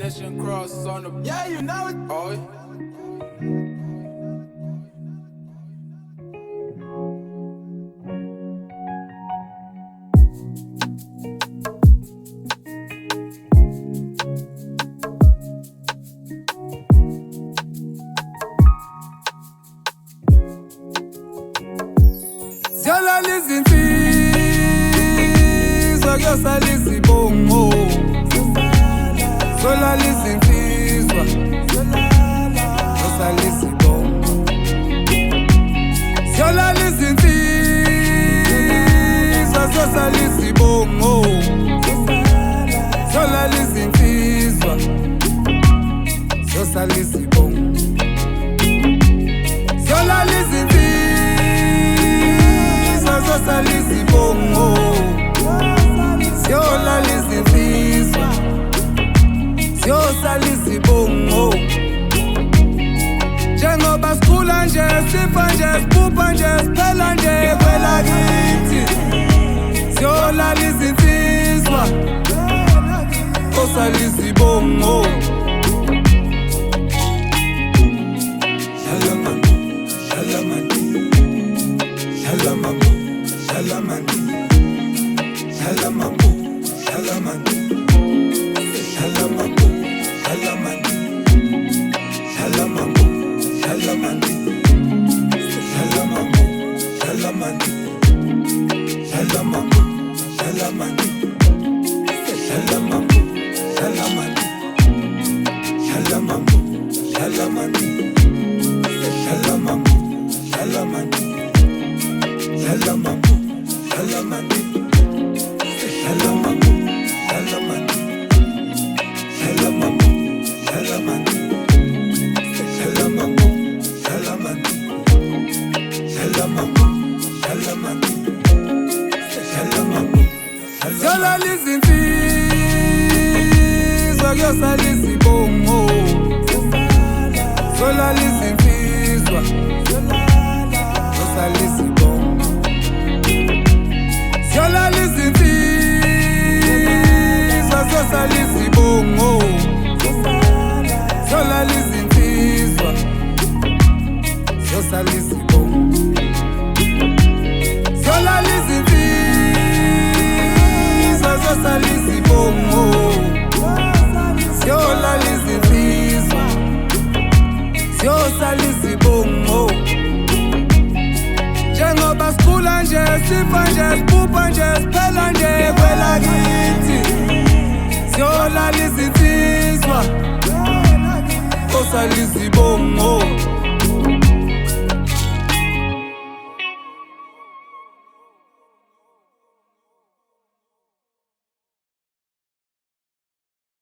Nation cross on the. Yeah, you know it. Oh, yeah. Ziyalala izinsizwa kuyosala izibongo. Ziyalala izinsizwa kuyosala izibongo. Ziyalala izinsizwa kuyosala izibongo. Ziyalala izinsizwa kuyosala izibongo. Ziyalala Ziyosala izibongo. Ziyolala izinsizwa ziyosala izibongo. Njengoba sikhula nje sifa nje siphupha nje siphela nje kwelakithi. Ziyolala izinsizwa ziyosala izibongo. Shalamandi, shalamambu, shalamandi, shalamambu, shalamandi, shalamambu, shalamandi, shalamambu, shalamandi, shalamambu, shalamandi, shalamambu, shalamandi, shalamambu, shalamandi, shalamambu, shalamandi. Shalamambu, shalamandi, shalamambu, shalamandi, shalamambu, shalamandi, shalamambu, shalamandi, shalamambu, shalamandi, shalamambu. Ziyalala izinsizwa kuyosala izibongo. Ziyalala izinsizwa kuyosala izibongo. Ziyolala izinsizwa ziyosala izibongo. Ziyolala izinsizwa ziyosala izibongo. Ziyolala izinsizwa ziyosala izibongo. Ziyolala izinsizwa ziyosala izibongo. Njengoba sikhula nje sifa nje siphupha nje siphela nje kwelakithi. Ziyolala izinsizwa ziyosala izibongo.